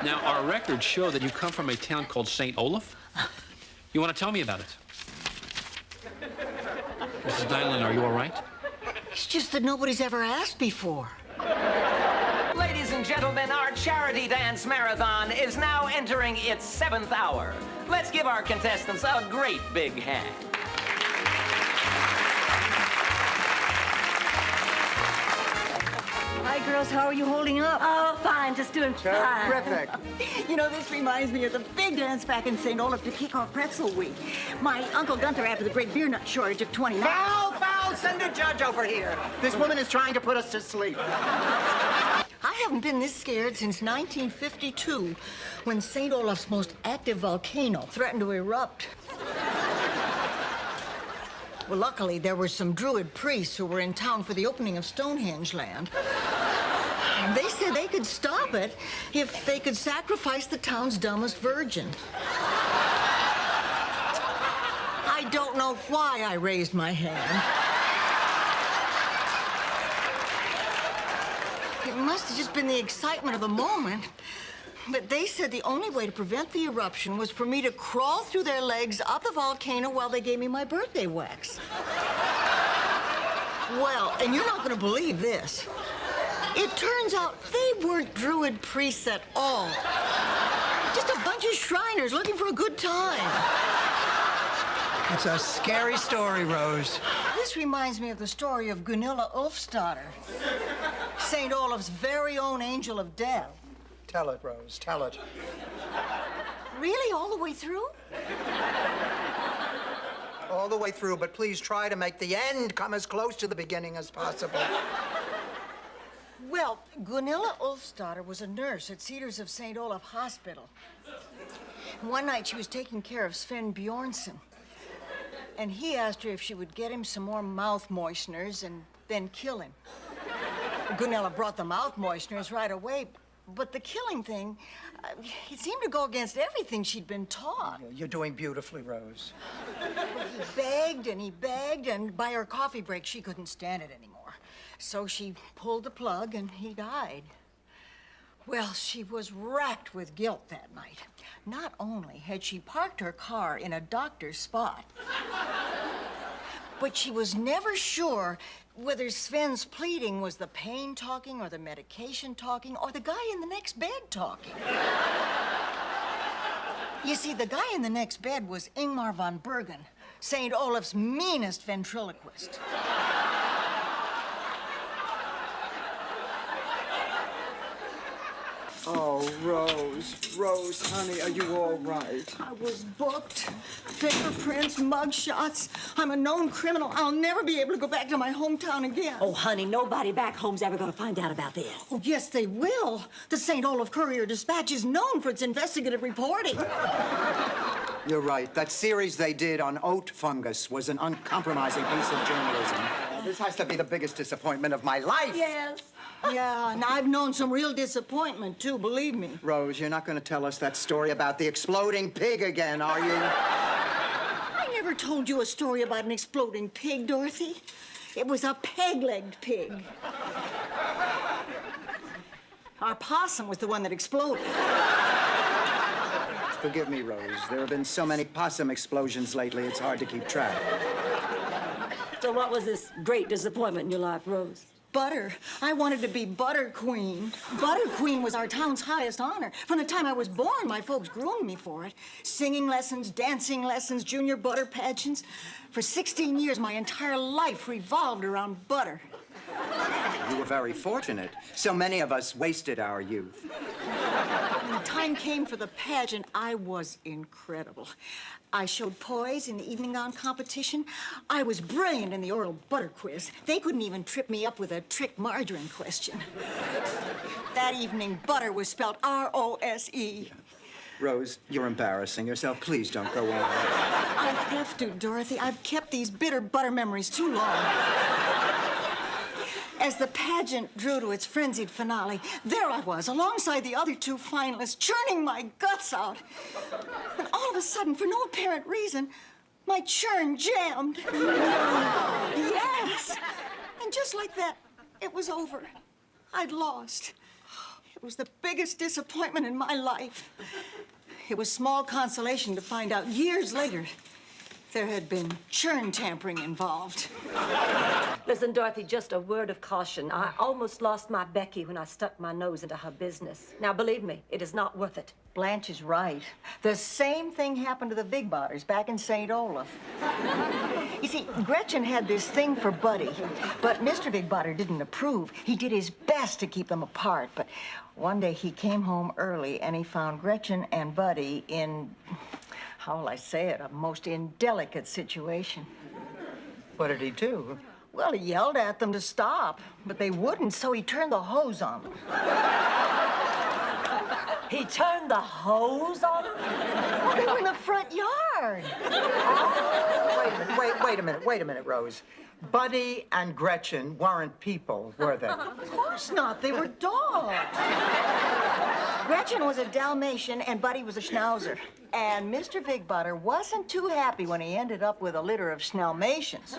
Now, our records show that you come from a town called St. Olaf. You want to tell me about it? Mrs. Dylan, are you all right? It's just that nobody's ever asked before. Ladies and gentlemen, our charity dance marathon is now entering its 7th hour. Let's give our contestants a great big hand. Hi, girls. How are you holding up? Oh, fine. Just doing fine. Terrific. You know, this reminds me of the big dance back in St. Olaf to kick off Pretzel Week. My Uncle Gunther after the great beer nut shortage of 29. Foul, foul! Send a judge over here. This woman is trying to put us to sleep. I haven't been this scared since 1952, when St. Olaf's most active volcano threatened to erupt. Well, luckily, there were some druid priests who were in town for the opening of Stonehenge land. They said they could stop it if they could sacrifice the town's dumbest virgin. I don't know why I raised my hand. It must have just been the excitement of the moment. But they said the only way to prevent the eruption was for me to crawl through their legs up the volcano while they gave me my birthday wax. Well, and you're not going to believe this. It turns out they weren't druid priests at all. Just a bunch of Shriners looking for a good time. It's a scary story, Rose. This reminds me of the story of Gunella Ulfsdotter, St. Olaf's very own angel of death. Tell it, Rose, tell it. Really, all the way through? All the way through, but please try to make the end come as close to the beginning as possible. Well, Gunilla Ulfsdotter was a nurse at Cedars of St. Olaf Hospital. One night she was taking care of Sven Bjornsson. And he asked her if she would get him some more mouth moisteners and then kill him. Gunilla brought the mouth moisteners right away, but the killing thing, it seemed to go against everything she'd been taught. You're doing beautifully, Rose. He begged, and by her coffee break, she couldn't stand it anymore. So she pulled the plug, and he died. Well, she was racked with guilt that night. Not only had she parked her car in a doctor's spot, but she was never sure whether Sven's pleading was the pain talking or the medication talking or the guy in the next bed talking. You see, the guy in the next bed was Ingmar von Bergen, St. Olaf's meanest ventriloquist. Oh, Rose, honey, are you all right? I was booked. Fingerprints, mugshots. I'm a known criminal. I'll never be able to go back to my hometown again. Oh, honey, nobody back home's ever gonna find out about this. Oh, yes, they will. The St. Olaf Courier-Dispatch is known for its investigative reporting. You're right. That series they did on oat fungus was an uncompromising piece of journalism. This has to be the biggest disappointment of my life. Yes. Yeah, and I've known some real disappointment, too, believe me. Rose, you're not going to tell us that story about the exploding pig again, are you? I never told you a story about an exploding pig, Dorothy. It was a peg-legged pig. Our possum was the one that exploded. Forgive me, Rose. There have been so many possum explosions lately, it's hard to keep track. So what was this great disappointment in your life, Rose? Butter. I wanted to be Butter Queen. Butter Queen was our town's highest honor. From the time I was born, my folks groomed me for it. Singing lessons, dancing lessons, junior butter pageants. For 16 years, my entire life revolved around butter. You were very fortunate. So many of us wasted our youth. When the time came for the pageant, I was incredible. I showed poise in the evening gown competition. I was brilliant in the oral butter quiz. They couldn't even trip me up with a trick margarine question. That evening, butter was spelled R-O-S-E. Rose, you're embarrassing yourself. Please don't go on. I have to, Dorothy. I've kept these bitter butter memories too long. As the pageant drew to its frenzied finale, there I was, alongside the other two finalists, churning my guts out. And all of a sudden, for no apparent reason, my churn jammed. Yes. And just like that, it was over. I'd lost. It was the biggest disappointment in my life. It was small consolation to find out years later there had been churn tampering involved. Listen, Dorothy, just a word of caution. I almost lost my Becky when I stuck my nose into her business. Now, believe me, it is not worth it. Blanche is right. The same thing happened to the Vigbotters back in St. Olaf. You see, Gretchen had this thing for Buddy, but Mr. Vigbotter didn't approve. He did his best to keep them apart, but one day he came home early and he found Gretchen and Buddy in, how will I say it, a most indelicate situation. What did he do? Well, he yelled at them to stop, but they wouldn't, so he turned the hose on them. He turned the hose on her? Well, they were in the front yard. Wait a minute, Rose. Buddy and Gretchen weren't people, were they? Of course not. They were dogs. Gretchen was a Dalmatian and Buddy was a Schnauzer. And Mr. Vigbotter wasn't too happy when he ended up with a litter of Schnalmatians.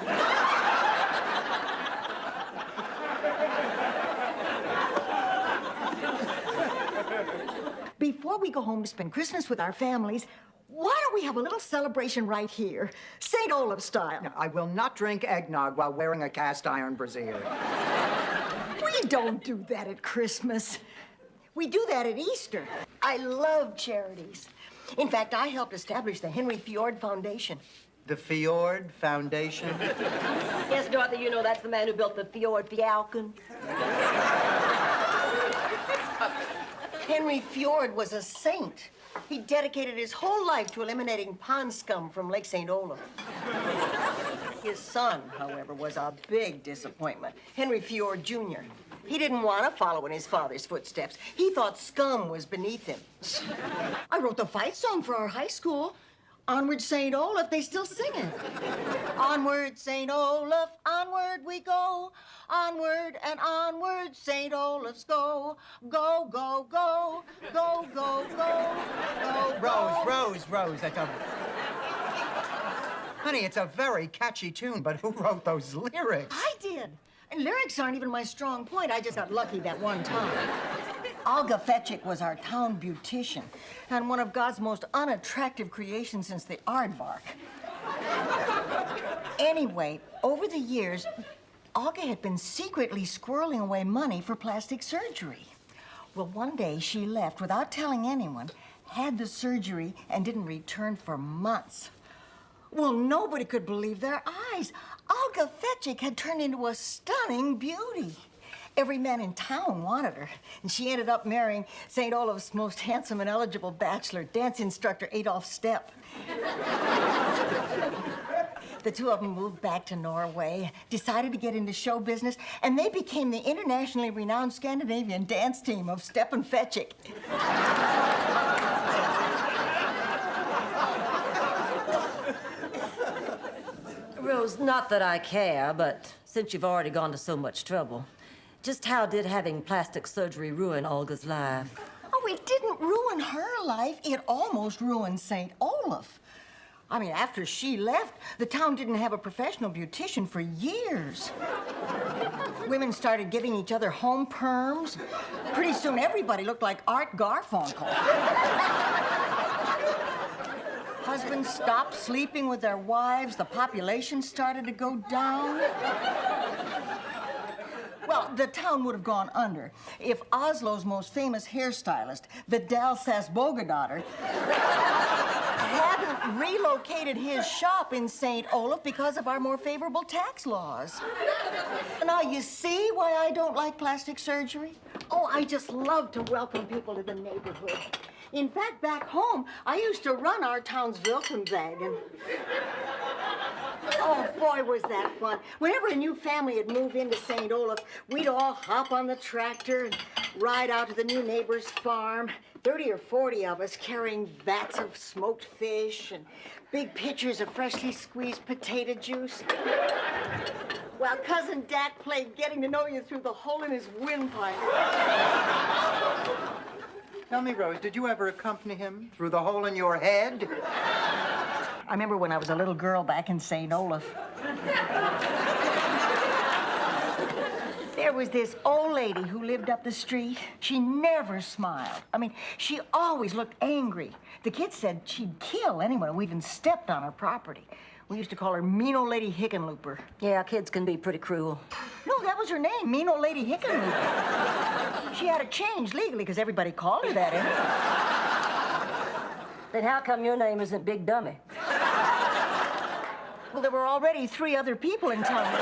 Before we go home to spend Christmas with our families, why don't we have a little celebration right here, St. Olaf style? No, I will not drink eggnog while wearing a cast iron brassiere. We don't do that at Christmas. We do that at Easter. I love charities. In fact, I helped establish the Henry Fjord Foundation. The Fjord Foundation? Yes, Dorothy, you know that's the man who built the Fjord Falcon. Henry Fjord was a saint. He dedicated his whole life to eliminating pond scum from Lake St. Olaf. His son, however, was a big disappointment. Henry Fjord Jr. He didn't want to follow in his father's footsteps. He thought scum was beneath him. I wrote the fight song for our high school. Onward, St. Olaf, they still sing it. Onward, St. Olaf, onward we go. Onward and onward, St. Olaf's go. Go, go, go, go, go, go, go, Rose, that's a... Honey, it's a very catchy tune, but who wrote those lyrics? I did. And lyrics aren't even my strong point. I just got lucky that one time. Olga Fetchik was our town beautician and one of God's most unattractive creations since the aardvark. Anyway, over the years, Olga had been secretly squirreling away money for plastic surgery. Well, one day she left without telling anyone, had the surgery, and didn't return for months. Well, nobody could believe their eyes. Olga Fetchik had turned into a stunning beauty. Every man in town wanted her, and she ended up marrying St. Olaf's most handsome and eligible bachelor, dance instructor Adolf Stepp. The two of them moved back to Norway, decided to get into show business, and they became the internationally renowned Scandinavian dance team of Stepp and Fetchik. Rose, not that I care, but since you've already gone to so much trouble, just how did having plastic surgery ruin Olga's life? Oh, it didn't ruin her life. It almost ruined St. Olaf. I mean, after she left, the town didn't have a professional beautician for years. Women started giving each other home perms. Pretty soon, everybody looked like Art Garfunkel. Husbands stopped sleeping with their wives. The population started to go down. Well, the town would have gone under if Oslo's most famous hairstylist, Vidal Sasbogadottir, hadn't relocated his shop in St. Olaf because of our more favorable tax laws. Now, you see why I don't like plastic surgery? Oh, I just love to welcome people to the neighborhood. In fact, back home, I used to run our town's Wilkenwagen. Oh, boy, was that fun. Whenever a new family would move into St. Olaf, we'd all hop on the tractor and ride out to the new neighbor's farm. 30 or 40 of us carrying vats of smoked fish and big pitchers of freshly squeezed potato juice. While Cousin Dak played getting to know you through the hole in his windpipe. Tell me, Rose, did you ever accompany him through the hole in your head? I remember when I was a little girl back in St. Olaf. There was this old lady who lived up the street. She never smiled. I mean, she always looked angry. The kids said she'd kill anyone who even stepped on her property. We used to call her Mean Old Lady Hickenlooper. Yeah, kids can be pretty cruel. No, that was her name, Mean Old Lady Hickenlooper. She had to change legally because everybody called her that anyway. Then how come your name isn't Big Dummy? Well, there were already 3 other people in town.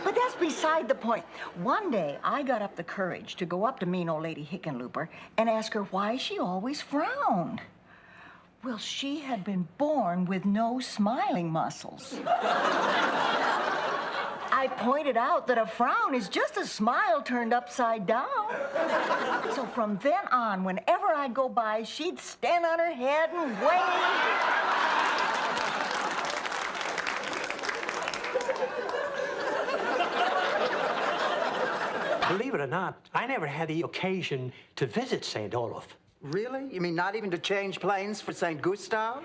But that's beside the point. One day, I got up the courage to go up to Mean Old Lady Hickenlooper and ask her why she always frowned. Well, she had been born with no smiling muscles. I pointed out that a frown is just a smile turned upside down. So from then on, whenever I'd go by, she'd stand on her head and wave. Believe it or not, I never had the occasion to visit St. Olaf. Really? You mean not even to change planes for St. Gustav?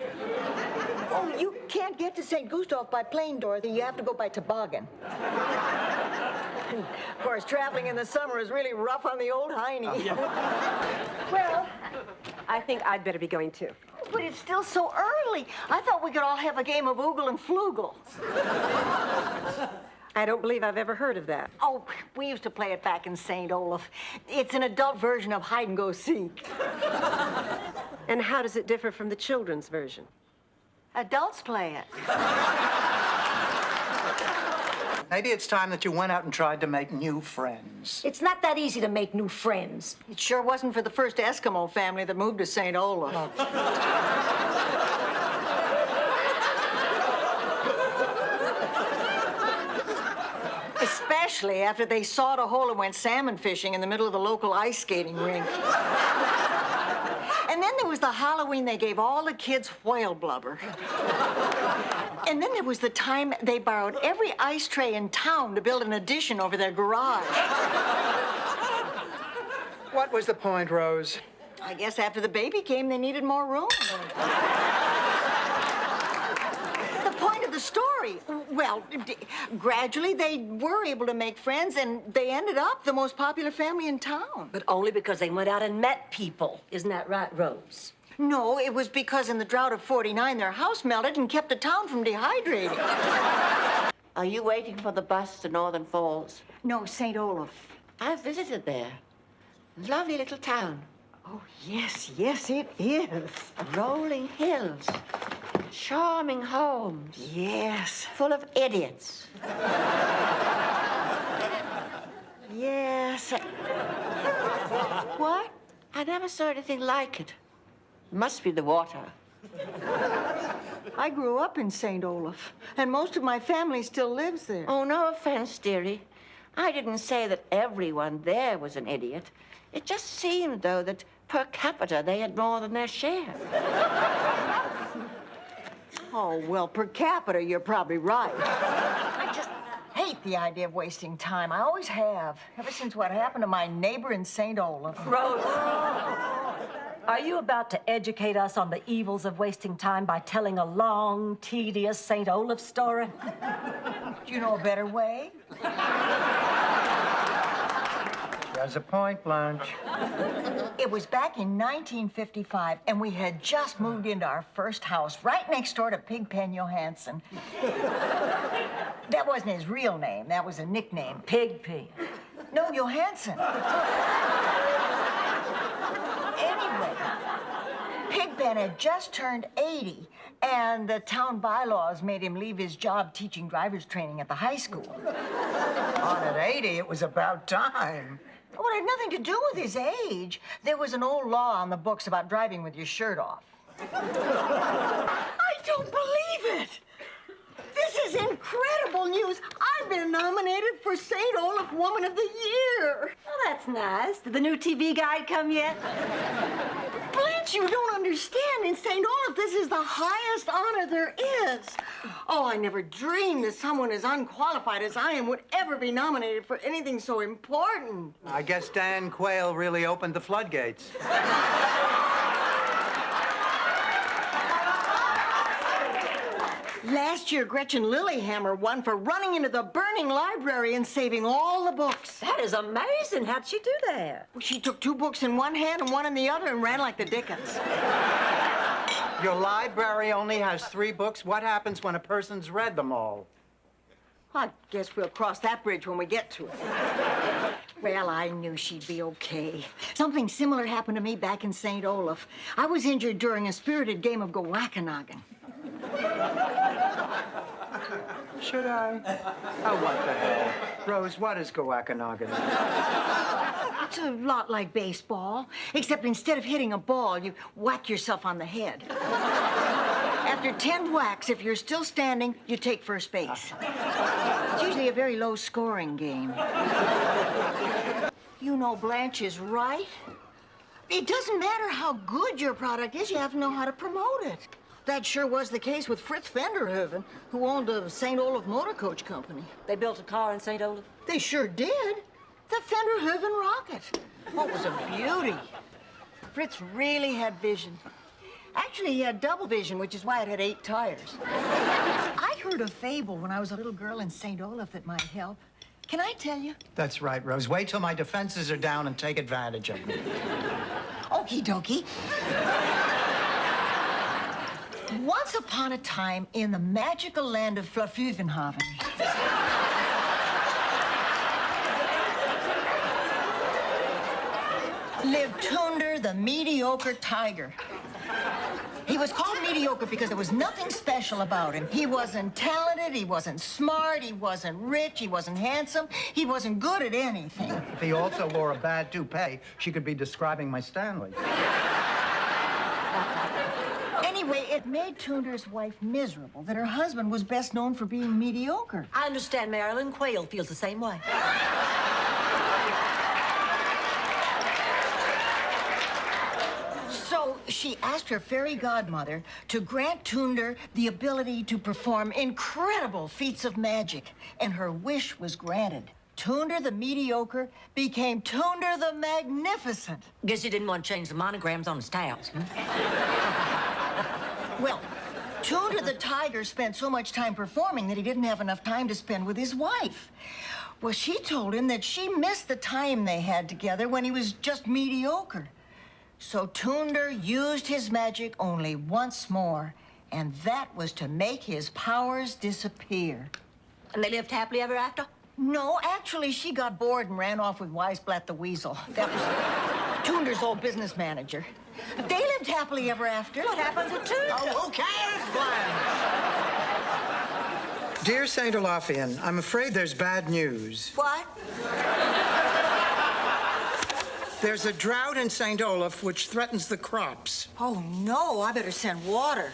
Oh, you can't get to St. Gustav by plane, Dorothy. You have to go by toboggan. Of course, traveling in the summer is really rough on the old hiney. Well, I think I'd better be going too. But it's still so early. I thought we could all have a game of Oogle and Floogle. I don't believe I've ever heard of that. Oh, we used to play it back in St. Olaf. It's an adult version of hide and go seek. And how does it differ from the children's version? Adults play it. Maybe it's time that you went out and tried to make new friends. It's not that easy to make new friends. It sure wasn't for the first Eskimo family that moved to St. Olaf. Especially after they sawed a hole and went salmon fishing in the middle of the local ice skating rink. And then there was the Halloween they gave all the kids whale blubber. And then there was the time they borrowed every ice tray in town to build an addition over their garage. What was the point, Rose? I guess after the baby came, they needed more room. The point of the story, well, gradually they were able to make friends, and they ended up the most popular family in town. But only because they went out and met people. Isn't that right, Rose? No, it was because in the drought of '49, their house melted and kept the town from dehydrating. Are you waiting for the bus to Northern Falls? No, St. Olaf. I've visited there. Lovely little town. Oh, yes, it is. Rolling hills. Charming homes. Yes. Full of idiots. Yes. What? I never saw anything like it. Must be the water. I grew up in St. Olaf, and most of my family still lives there. Oh, no offense, dearie. I didn't say that everyone there was an idiot. It just seemed, though, that per capita they had more than their share. Oh, well, per capita, you're probably right. I just hate the idea of wasting time. I always have, ever since what happened to my neighbor in St. Olaf. Rose, are you about to educate us on the evils of wasting time by telling a long, tedious St. Olaf story? Do you know a better way? There's a point, Blanche. It was back in 1955, and we had just moved into our first house right next door to Pigpen Johansson. That wasn't his real name. That was a nickname. Pigpen. No, Johansson. Anyway, Pigpen had just turned 80, and the town bylaws made him leave his job teaching driver's training at the high school. On at 80, it was about time. Well, it had nothing to do with his age. There was an old law on the books about driving with your shirt off. I don't believe it! This is incredible news. I've been nominated for St. Olaf Woman of the Year. Oh, that's nice. Did the new TV guide come yet? Blanche, you don't understand. In St. Olaf, this is the highest honor there is. Oh, I never dreamed that someone as unqualified as I am would ever be nominated for anything so important. I guess Dan Quayle really opened the floodgates. Last year, Gretchen Lillehammer won for running into the burning library and saving all the books. That is amazing. How'd she do that? She took 2 books in one hand and one in the other and ran like the Dickens. Your library only has 3 books. What happens when a person's read them all? I guess we'll cross that bridge when we get to it. Well, I knew she'd be okay. Something similar happened to me back in St. Olaf. I was injured during a spirited game of go-whack-a-noggin. Should I? Oh, what the hell? Rose, what is go-whack-a-noggin? It's a lot like baseball, except instead of hitting a ball, you whack yourself on the head. After 10 whacks, if you're still standing, you take first base. It's usually a very low-scoring game. You know Blanche is right. It doesn't matter how good your product is, you have to know how to promote it. That sure was the case with Fritz Vanderhoeven, who owned the St. Olaf Motor Coach Company. They built a car in St. Olaf? They sure did. The Vanderhoeven rocket. What was a beauty. Fritz really had vision. Actually, he had double vision, which is why it had 8 tires. I heard a fable when I was a little girl in St. Olaf that might help. Can I tell you? That's right, Rose. Wait till my defenses are down and take advantage of me. Okie dokie. Once upon a time in the magical land of Flaffuvenhaven, lived Tunder, the mediocre tiger. He was called mediocre because there was nothing special about him. He wasn't talented, he wasn't smart, he wasn't rich, he wasn't handsome, he wasn't good at anything. If he also wore a bad toupee, she could be describing my Stanley. Anyway, it made Tunder's wife miserable that her husband was best known for being mediocre. I understand Marilyn Quayle feels the same way. So she asked her fairy godmother to grant Tunder the ability to perform incredible feats of magic, and her wish was granted. Tunder the mediocre became Tunder the magnificent. Guess you didn't want to change the monograms on his towels. Well, Tunder the tiger spent so much time performing that he didn't have enough time to spend with his wife. Well, she told him that she missed the time they had together when he was just mediocre. So Tunder used his magic only once more, and that was to make his powers disappear. And they lived happily ever after? No, actually, she got bored and ran off with Wiseblat the Weasel. That was Tunder's old business manager. They lived happily ever after. What happened to Tunder? Oh, who cares, Blanche? Dear St. Olafian, I'm afraid there's bad news. What? There's a drought in St. Olaf which threatens the crops. Oh, no, I better send water.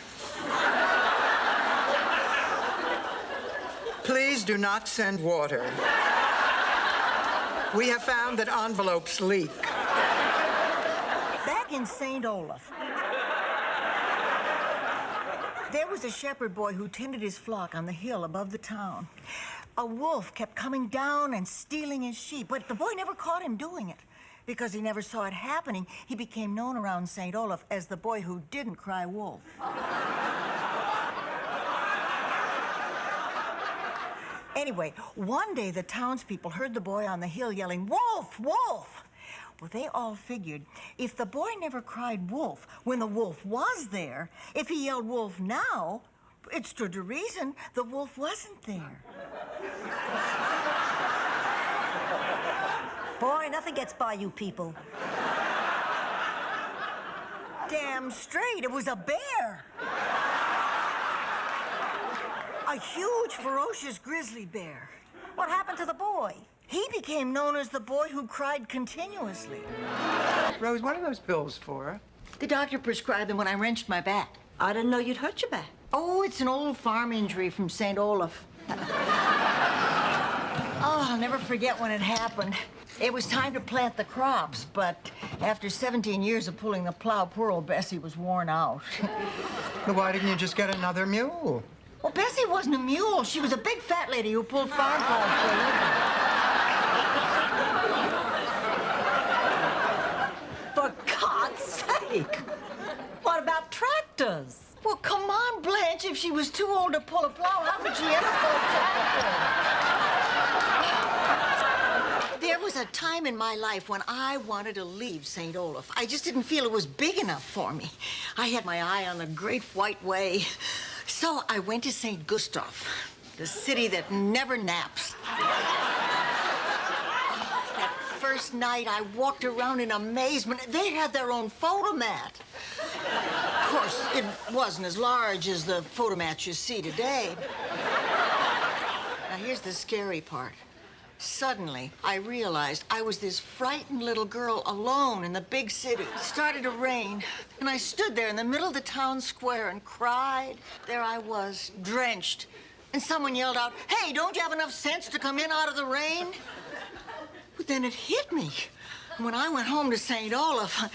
Please do not send water. We have found that envelopes leak. Back in St. Olaf, there was a shepherd boy who tended his flock on the hill above the town. A wolf kept coming down and stealing his sheep, but the boy never caught him doing it. Because he never saw it happening, he became known around St. Olaf as the boy who didn't cry wolf. Anyway, one day the townspeople heard the boy on the hill yelling, "Wolf, wolf!" Well, they all figured if the boy never cried wolf when the wolf was there, if he yelled wolf now, it stood to reason the wolf wasn't there. Boy, nothing gets by you people. Damn straight, it was a bear. A huge, ferocious grizzly bear. What happened to the boy? He became known as the boy who cried continuously. Rose, what are those pills for? The doctor prescribed them when I wrenched my back. I didn't know you'd hurt your back. Oh, it's an old farm injury from St. Olaf. Oh, I'll never forget when it happened. It was time to plant the crops, but after 17 years of pulling the plow, poor old Bessie was worn out. Well, why didn't you just get another mule? Well, Bessie wasn't a mule. She was a big fat lady who pulled farm poles for a living. For God's sake! What about tractors? Well, come on, Blanche. If she was too old to pull a plow. How could she ever pull a tractor? There was a time in my life when I wanted to leave St. Olaf. I just didn't feel it was big enough for me. I had my eye on the Great White Way. So I went to St. Gustav, the city that never naps. That first night, I walked around in amazement. They had their own photomat. Of course, it wasn't as large as the photomats you see today. Now, here's the scary part. Suddenly, I realized I was this frightened little girl alone in the big city. It started to rain, and I stood there in the middle of the town square and cried. There I was, drenched. And someone yelled out, "Hey, don't you have enough sense to come in out of the rain?" But then it hit me. When I went home to St. Olaf,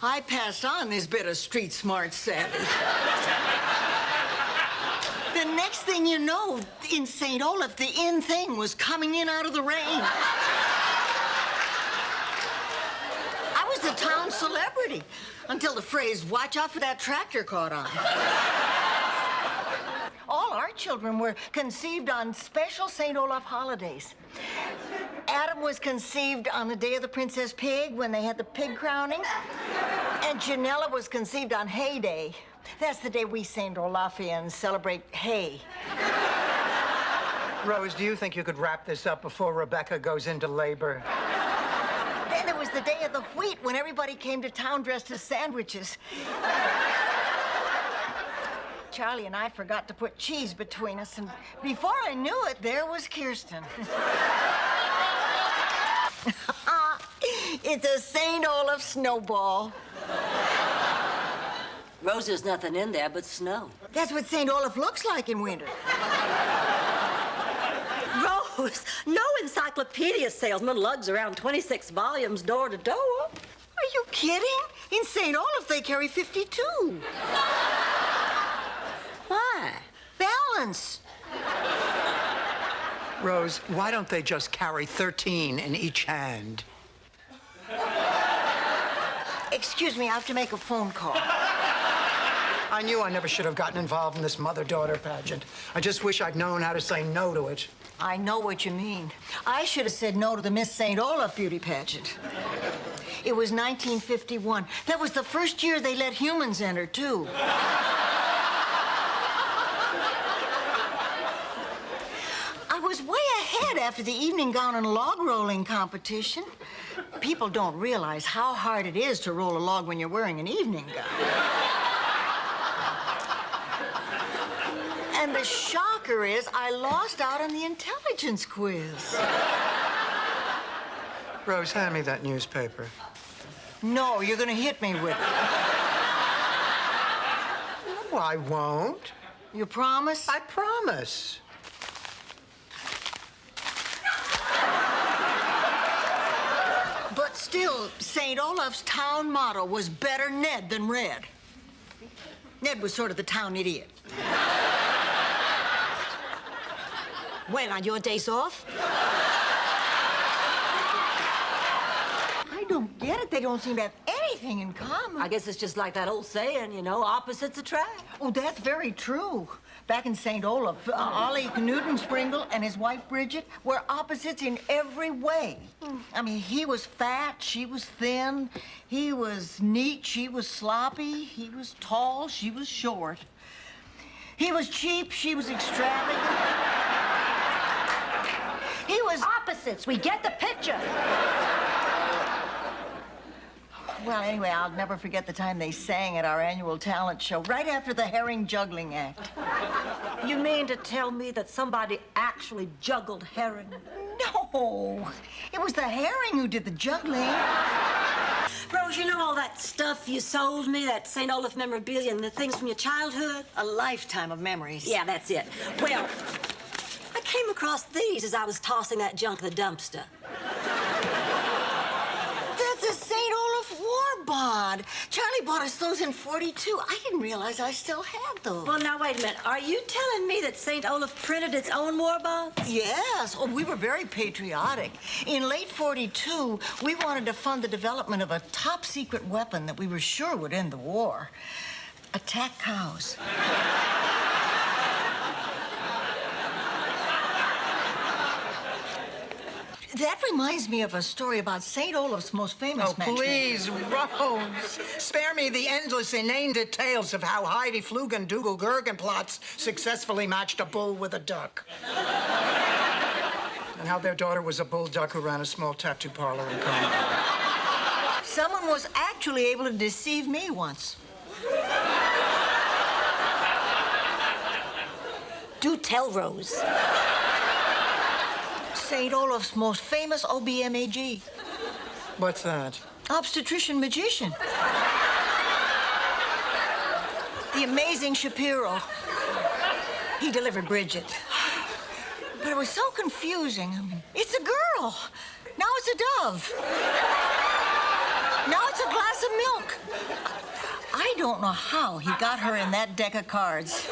I passed on this bit of street smart savvy. The next thing you know, in St. Olaf, the in thing was coming in out of the rain. I was the town celebrity until the phrase, "Watch out for that tractor," caught on. All our children were conceived on special St. Olaf holidays. Adam was conceived on the day of the Princess Pig when they had the pig crowning. And Gunella was conceived on Hay Day. That's the day we St. Olafians celebrate hay. Rose, do you think you could wrap this up before Rebecca goes into labor? Then there was the day of the wheat when everybody came to town dressed as sandwiches. Charlie and I forgot to put cheese between us, and before I knew it, there was Kirsten. It's a St. Olaf snowball. Rose, there's nothing in there but snow. That's what St. Olaf looks like in winter. Rose, no encyclopedia salesman lugs around 26 volumes door to door. Are you kidding? In St. Olaf, they carry 52. Why? Balance. Rose, why don't they just carry 13 in each hand? Excuse me, I have to make a phone call. I knew I never should have gotten involved in this mother-daughter pageant. I just wish I'd known how to say no to it. I know what you mean. I should have said no to the Miss St. Olaf beauty pageant. It was 1951. That was the first year they let humans enter, too. I was way ahead after the evening gown and log rolling competition. People don't realize how hard it is to roll a log when you're wearing an evening gown. And the shocker is I lost out on the intelligence quiz. Rose, hand me that newspaper. No, you're gonna hit me with it. No, I won't. You promise? I promise. But still, St. Olaf's town motto was better Ned than Red. Ned was sort of the town idiot. When, on your days off? I don't get it. They don't seem to have anything in common. I guess it's just like that old saying, you know, opposites attract. Oh, that's very true. Back in St. Olaf, Ollie Knudensprinkle and his wife Bridget were opposites in every way. I mean, he was fat, she was thin. He was neat, she was sloppy. He was tall, she was short. He was cheap, she was extravagant. He was Opposites, we get the picture. Well, anyway, I'll never forget the time they sang at our annual talent show, right after the herring juggling act. You mean to tell me that somebody actually juggled herring? No, it was the herring who did the juggling. Rose, you know all that stuff you sold me, that St. Olaf memorabilia and the things from your childhood? A lifetime of memories. Yeah, that's it. Well, I came across these as I was tossing that junk in the dumpster. That's a St. Olaf war bond. Charlie bought us those in '42. I didn't realize I still had those. Well, now, wait a minute. Are you telling me that St. Olaf printed its own war bonds? Yes. Oh, we were very patriotic. In late '42, we wanted to fund the development of a top-secret weapon that we were sure would end the war. Attack cows. That reminds me of a story about St. Olaf's most famous Oh, matchmaker. please, Rose. Spare me the endless, inane details of how Heidi Flugen Dougal Gergenplatz successfully matched a bull with a duck. And how their daughter was a bulldog who ran a small tattoo parlor in Congo. Someone was actually able to deceive me once. Do tell, Rose. St. Olaf's most famous OBMAG. What's that? Obstetrician magician. The amazing Shapiro. He delivered Bridget. But it was so confusing. I mean, it's a girl. Now it's a dove. Now it's a glass of milk. I don't know how he got her in that deck of cards.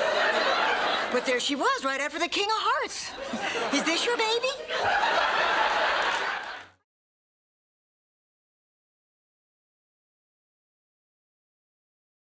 But there she was, right after the King of Hearts. Is this your baby?